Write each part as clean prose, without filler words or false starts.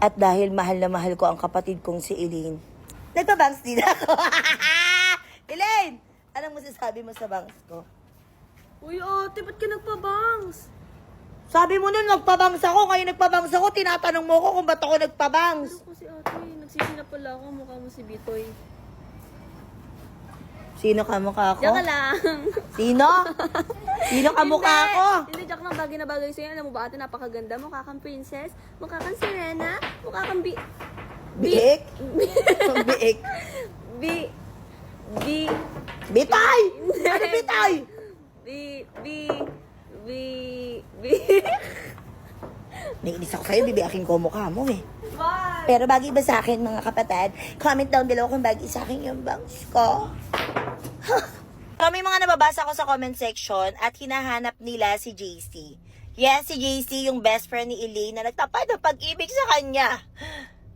At dahil mahal na mahal ko ang kapatid kong si Elaine, nagpa-bangs din ako. Elaine, anong masasabi mo sa bangs ko? Uy, ate, ba't ka nagpabangs? Sabi mo nun, nagpa-bangs ako. Ngayon nagpa-bangs ako. Tinatanong mo ko kung ba't ako nagpa-bangs. Pero kasi ate, nagsisi na pala ako. Mukha mo si Bitoy. Sino ka mukha ko? Diyan ka lang. Sino? Sino ka mukha ko? Hindi, Jack lang bagay na bagay sa'yo. Alam mo ba ate, napakaganda. Mukha kang princess. Mukha kang sirena. Mukha kang Biik? Biik? Bitay! Ano bitay? Naiinis ako sa'yo, bibiyakin ko mukha mo eh. Bye! Pero bagay ba sa akin mga kapatid? Comment down below kung bagay sa akin yung bangs ko. So, may mga nababasa ko sa comment section at hinahanap nila si JC. Yes, si JC yung best friend ni Elaine na nagtapad ng pag-ibig sa kanya.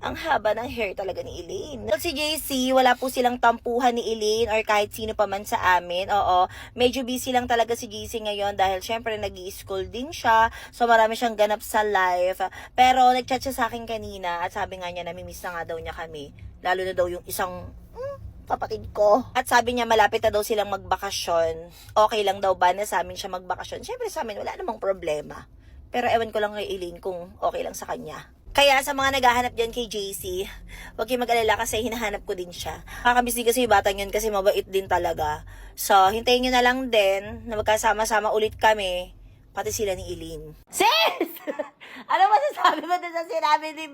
Ang haba ng hair talaga ni Elaine. Si JC, wala po silang tampuhan ni Elaine or kahit sino pa man sa amin. Oo, medyo busy lang talaga si JC ngayon dahil syempre nag-i-school din siya. So marami siyang ganap sa life. Pero nag-chat siya sa akin kanina at sabi nga niya namimiss na nga daw niya kami. Lalo na daw yung isang kapatid ko. At sabi niya malapit na daw silang magbakasyon. Okay lang daw ba na sa amin siya magbakasyon? Syempre sa amin wala namang problema. Pero ewan ko lang kay Elaine kung okay lang sa kanya. Kaya sa mga naghahanap dyan kay JC, huwag kayong mag-alala kasi hinahanap ko din siya. Kakamiss din kasi yung batang yun kasi mabait din talaga. So, hintayin nyo na lang din na magkasama-sama ulit kami, pati sila ni Elaine. Sis! Ano masasabi mo doon sa sinabi ni...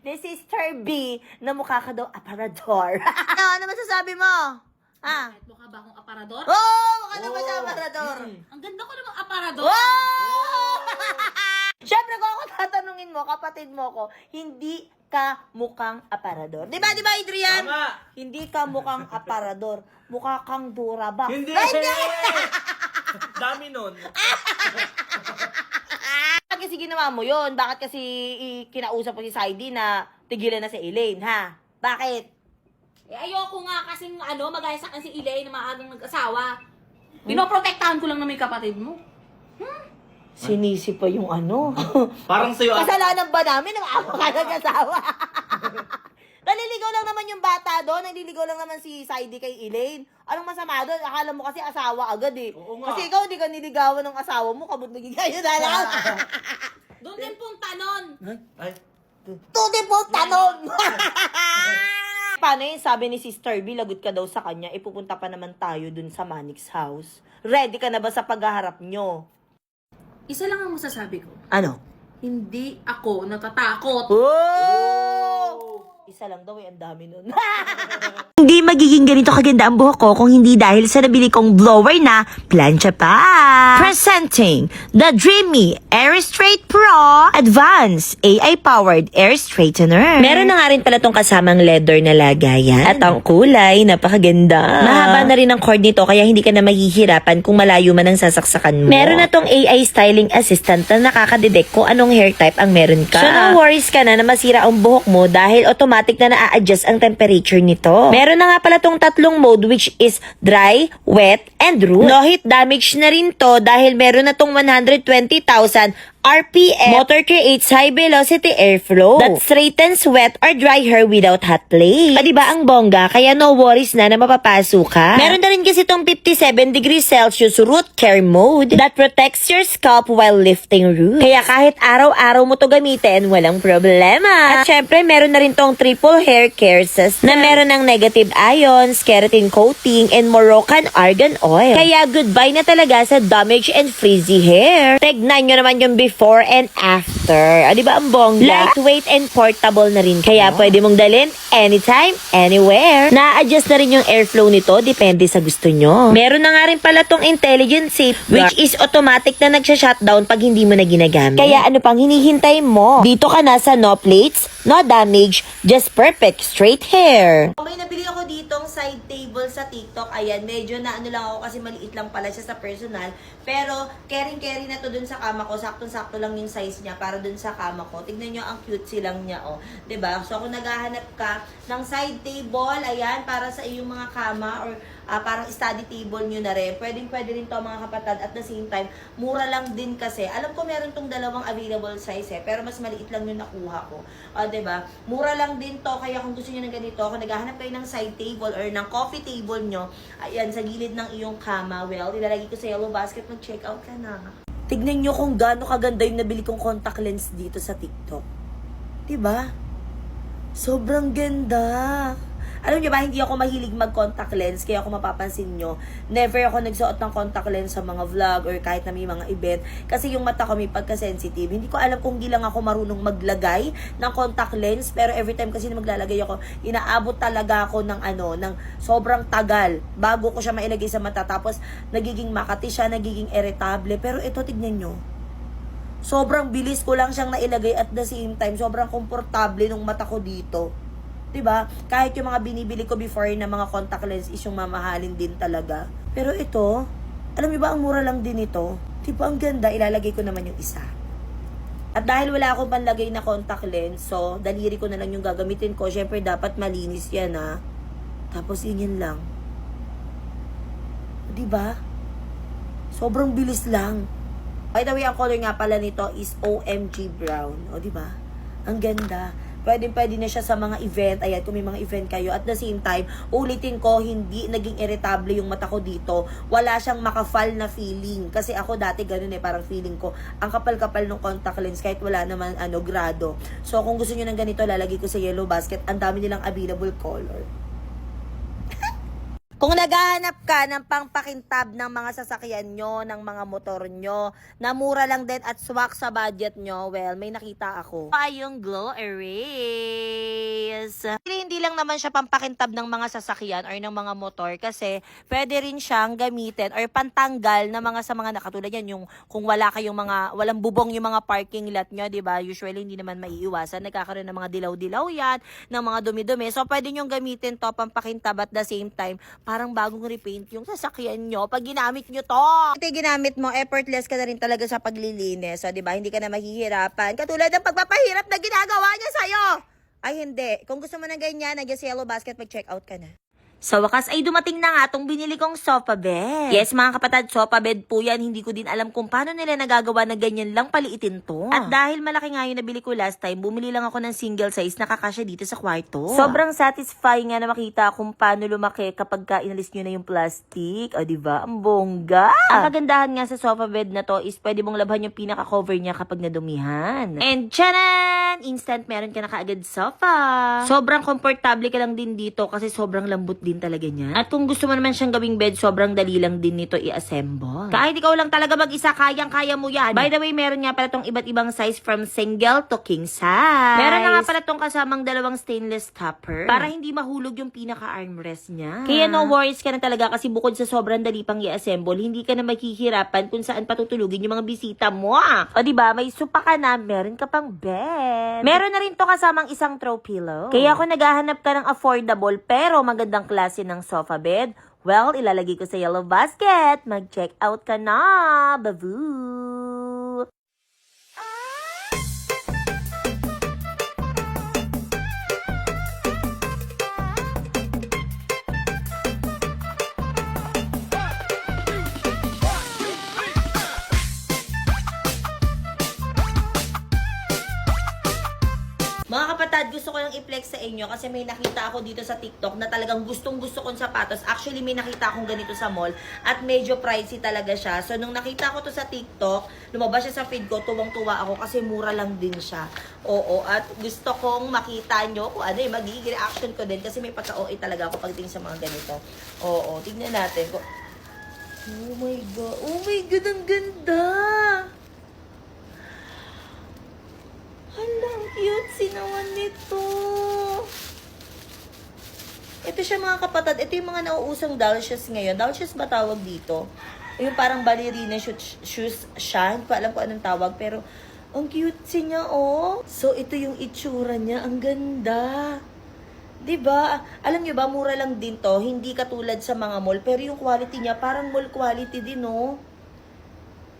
ni Sister B na mukha ka daw aparador? Ano masasabi mo? Ah? Mukha ba akong aparador? Oh! Mukha daw ba siya aparador? Ang ganda ko namang aparador! Wow! Siyempre, kung ako tatanungin mo, kapatid mo ko, hindi ka mukhang aparador. Di ba, Adrian? Tama! Hindi ka mukhang aparador. Mukha kang duraba. Hindi! Dami nun. Bakit kasi ginawa mo yun? Bakit kasi kinausap mo si Saidi na tigilan na si Elaine, ha? Bakit? Eh, ayoko nga kasing magaya sa akin si Elaine na maagang nag-asawa. Pinoprotektahan ko lang na may kapatid mo. Sinisi pa yung ano. Parang sa'yo Kasalanan ba namin na maawa ka nag-asawa? Naliligaw lang naman yung bata doon. Naliligaw lang naman si Saidi kay Elaine. Anong masama doon? Akala mo kasi asawa agad eh. Oo nga. Kasi ikaw hindi ka niligawan ng asawa mo. Kabut naging kayo na lang. Doon din punta nun. Ay, Tuti po tanon! Paano yun? Sabi ni Sister B, lagot ka daw sa kanya. Ipupunta pa naman tayo dun sa Manix house. Ready ka na ba sa paghaharap nyo? Isa lang ang masasabi ko. Ano? Hindi ako natatakot. Oh! Isa lang daw ang dami nun. Hindi magiging ganito kaganda ang buhok ko kung hindi dahil sa nabili kong blower na plancha pa. Presenting the Dreamy Air Straight Pro Advanced AI-powered Air Straightener. Meron na nga rin pala tong kasamang leather na lagayan. At ang kulay, napakaganda. Mahaba na rin ang cord nito kaya hindi ka na mahihirapan kung malayo man ang sasaksakan mo. Meron na tong AI styling assistant na nakakadetect kung anong hair type ang meron ka. So no worries ka na masira ang buhok mo dahil automatic na na-adjust ang temperature nito. Meron na nga pala tong tatlong mode which is dry, wet, and root. No heat damage na rin to dahil meron na tong 120,000 RPM. Motor creates high velocity airflow that straightens wet or dry hair without hot play. Diba ang bongga? Kaya no worries na mapapaso ka. Meron na rin kasi tong 57 degrees Celsius root care mode that protects your scalp while lifting roots. Kaya kahit araw-araw mo to gamitin, walang problema. At syempre, meron na rin tong triple hair care system na meron ng negative ions, keratin coating, and Moroccan argan oil. Kaya goodbye na talaga sa damage and frizzy hair. Tignan nyo naman yung before and after. Di ba ang bongga? Lightweight and portable na rin. Kaya pwede mong dalhin anytime, anywhere. Na-adjust na rin yung airflow nito, depende sa gusto nyo. Meron na nga rin pala tong intelligent safe which is automatic na nagsha-shutdown pag hindi mo na ginagamit. Kaya ano pang hinihintay mo? Dito ka na sa no plates, no damage, just perfect straight hair. May nabili ako ditong side table sa TikTok. Ayan, medyo na ano lang ako kasi maliit lang pala siya sa personal. Pero caring-carry na to dun sa kama ko. Saktong-sakto lang yung size niya para dun sa kama ko. Tignan nyo ang cute lang niya, oh. 'Di ba? So kung naghahanap ka ng side table, ayan, para sa iyong mga kama or parang study table nyo na rin. Pwede rin to mga kapatid. At the same time, mura lang din kasi. Alam ko meron tong dalawang available size pero mas maliit lang yung nakuha ko. Diba? Mura lang din to, kaya kung gusto nyo ng ganito, kung naghahanap kayo ng side table or ng coffee table nyo, ayan, sa gilid ng iyong kama, well, ilalagay ko sa yellow basket, mag-check out ka na. Tignan nyo kung gaano kaganda yung nabili kong contact lens dito sa TikTok. Diba? Sobrang ganda. Alam niyo ba, hindi ako mahilig mag-contact lens, kaya kung mapapansin nyo, never ako nagsuot ng contact lens sa mga vlog or kahit na may mga event. Kasi yung mata ko may pagka-sensitive. Hindi ko alam kung di lang ako marunong maglagay ng contact lens, pero every time kasi na maglalagay ako, inaabot talaga ako ng ng sobrang tagal bago ko siya mailagay sa mata. Tapos, nagiging makati siya, nagiging irritable. Pero ito, tignan nyo. Sobrang bilis ko lang siyang nailagay at the same time, sobrang komportable ng mata ko dito. 'Di ba? Kahit yung mga binibili ko before na mga contact lens is yung mamahalin din talaga. Pero ito, alam niyo ba, ang mura lang din ito. Tipo, ang ganda, ilalagay ko naman yung isa. At dahil wala akong panlagay na contact lens, so, daliri ko na lang yung gagamitin ko. Syempre, dapat malinis yan, ha. Tapos, yun lang. 'Di ba? Sobrang bilis lang. By the way, ang color nga pala nito is OMG Brown. O, 'di ba? Ang ganda. Pwede na siya sa mga event. Ayan, kung may mga event kayo. At the same time, ulitin ko, hindi naging irritable yung mata ko dito. Wala siyang makafal na feeling. Kasi ako dati ganun parang feeling ko, ang kapal-kapal ng contact lens kahit wala naman grado. So, kung gusto niyo ng ganito, lalagay ko sa yellow basket. Ang dami nilang available color. Kung naghahanap ka ng pangpakintab ng mga sasakyan nyo, ng mga motor nyo, na mura lang din at swak sa budget nyo, well, may nakita ako. Ay, yung Glow Erase. Hindi lang naman siya pampakintab ng mga sasakyan or ng mga motor kasi pwede rin siyang gamitin or pantanggal na mga sa mga nakatulad yan, yung kung wala kayong walang bubong yung mga parking lot nyo, diba? Usually, hindi naman maiiwasan. Nagkakaroon ng mga dilaw-dilaw yan, ng mga dumi-dumi. So, pwede nyong gamitin to pampakintab at the same time, parang bagong repaint yung sasakyan nyo pag ginamit nyo to. Ito ginamit mo, effortless ka na rin talaga sa paglilinis. So, diba, hindi ka na mahihirapan. Katulad ng pagpapahirap na ginagawa niya sa'yo. Ay, hindi. Kung gusto mo ng ganyan, nagyan sa yellow basket, mag-check out ka na. Sa wakas ay dumating na nga itong binili kong sofa bed. Yes mga kapatid, sofa bed po yan. Hindi ko din alam kung paano nila nagagawa na ganyan lang paliitin to. At dahil malaki nga yung nabili ko last time, bumili lang ako ng single size na kakasya dito sa kwarto. Sobrang satisfying nga na makita kung paano lumaki kapag inalis nyo na yung plastic. O diba? Ang bongga. Ang kagandahan nga sa sofa bed na to is pwede mong labhan yung pinaka-cover niya kapag nadumihan. And tchanan! Instant meron ka na kaagad sofa. Sobrang komportable ka lang din dito kasi sobrang lambot din talaga niya. At kung gusto mo naman siyang gawing bed, sobrang dali lang din nito i-assemble. Kahit ikaw lang talaga mag-isa, kayang-kaya mo yan. By the way, meron nga pala tong iba't ibang size from single to king size. Meron na nga pala tong kasamang dalawang stainless topper para hindi mahulog yung pinaka-armrest niya. Kaya no worries ka na talaga kasi bukod sa sobrang dali pang i-assemble, hindi ka na maghihirapan kung saan patutulugin yung mga bisita mo. O diba, may sopa ka na, meron ka pang bed. Meron na rin to kasamang isang throw pillow. Kaya kung naghahanap ka ng affordable pero magandang klase ng sofa bed, well, ilalagay ko sa yellow basket. Mag-check out ka na. Babu! Mga kapatid, gusto ko lang i-flex sa inyo kasi may nakita ako dito sa TikTok na talagang gustong-gusto kong sapatos. Actually, may nakita akong ganito sa mall at medyo pricey talaga siya. So, nung nakita ko to sa TikTok, lumabas siya sa feed ko, tuwang-tuwa ako kasi mura lang din siya. Oo, at gusto kong makita nyo kung ano yung magiging reaction ko din kasi may pagka-OA talaga ako pagdating sa mga ganito. Oo, tignan natin. Oh my God, ang ganda! Hala, ang cute sinawan nito. Ito siya mga kapatid. Ito yung mga nauusang doll shoes ngayon. Doll shoes ba tawag dito? Yung parang ballerina shoes siya. Hindi ko alam kung anong tawag. Pero, ang cute niya, oh. So, ito yung itsura niya. Ang ganda. Diba? Alam niyo ba, mura lang din to. Hindi katulad sa mga mall. Pero yung quality niya, parang mall quality din, oh.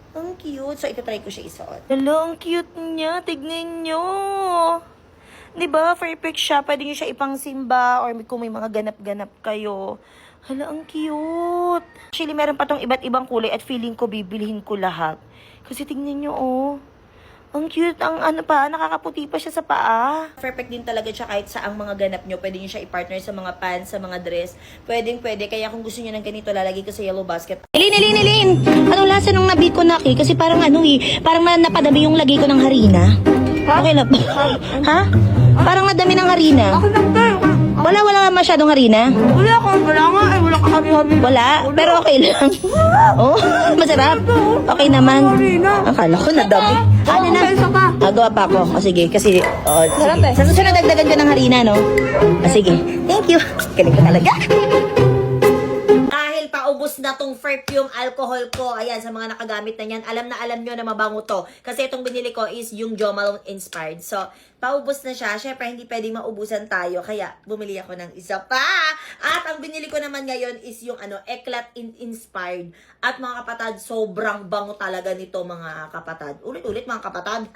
Ang cute. So, ito try ko siya isuot. Hello, ang cute niya. Tignan nyo. Diba? Perfect siya. Pwede nyo siya ipang simba or kung may mga ganap-ganap kayo. Hala, ang cute. Actually, meron pa tong iba't ibang kulay at feeling ko bibilihin ko lahat. Kasi tingnan nyo, oh. Ang cute, ang ano pa, nakakaputi pa siya sa paa. Perfect din talaga siya kahit sa ang mga ganap nyo. Pwede nyo siya i-partner sa mga pants, sa mga dress. Pwede. Kaya kung gusto nyo ng ganito, lalagay ko sa yellow basket. Elin! Anong lasa nung nabi ko, Naki? Kasi parang parang napadami yung lagay ko ng harina. Okay lang ba? Ha? Parang nadami ng harina. Wala masyadong harina? Wala nga eh. Wala kakabi-habi. Wala, pero okay lang. Oh, masarap. Okay naman. Akala ko nadami. Ano na? Gawa pa ako. O sige, kasi... Sarap eh. Sa susunod, dagdagan ko ng harina, no? O sige. Thank you. Galing ka talaga. Dahil paubos na tong perfume alcohol ko, ayan, sa mga nakagamit na yan, alam nyo na mabango to. Kasi itong binili ko is yung Jo Malone inspired. So, paubos na siya. Syempre, hindi pwedeng maubusan tayo. Kaya, bumili ako ng isa pa. At ang binili ko naman ngayon is yung Eclat inspired. At mga kapatad, sobrang bango talaga nito mga kapatad. Ulit-ulit mga kapatad.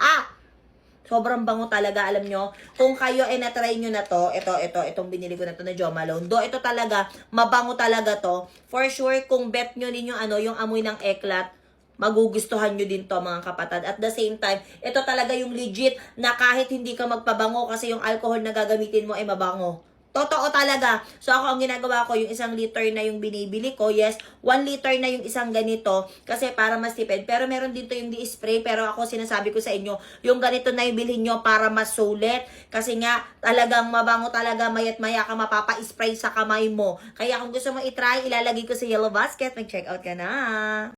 Sobrang bango talaga, alam nyo. Kung kayo ay natry nyo na to, itong binili ko na to na Jo Malone. Ito talaga, mabango talaga to. For sure, kung bet nyo din yung amoy ng Eclat, magugustuhan nyo din to mga kapatad. At the same time, ito talaga yung legit na kahit hindi ka magpabango kasi yung alcohol na gagamitin mo ay mabango. Totoo talaga. So ako ang ginagawa ko, yung 1 liter na yung binibili ko. Yes, 1 liter na yung isang ganito kasi para mas tipid. Pero meron dito yung di-spray. Pero ako sinasabi ko sa inyo, yung ganito na yung bilhin nyo para mas sulit. Kasi nga, talagang mabango talaga. Mayat maya ka mapapa-spray sa kamay mo. Kaya kung gusto mo itry, ilalagay ko sa yellow basket. Mag-check out ka na.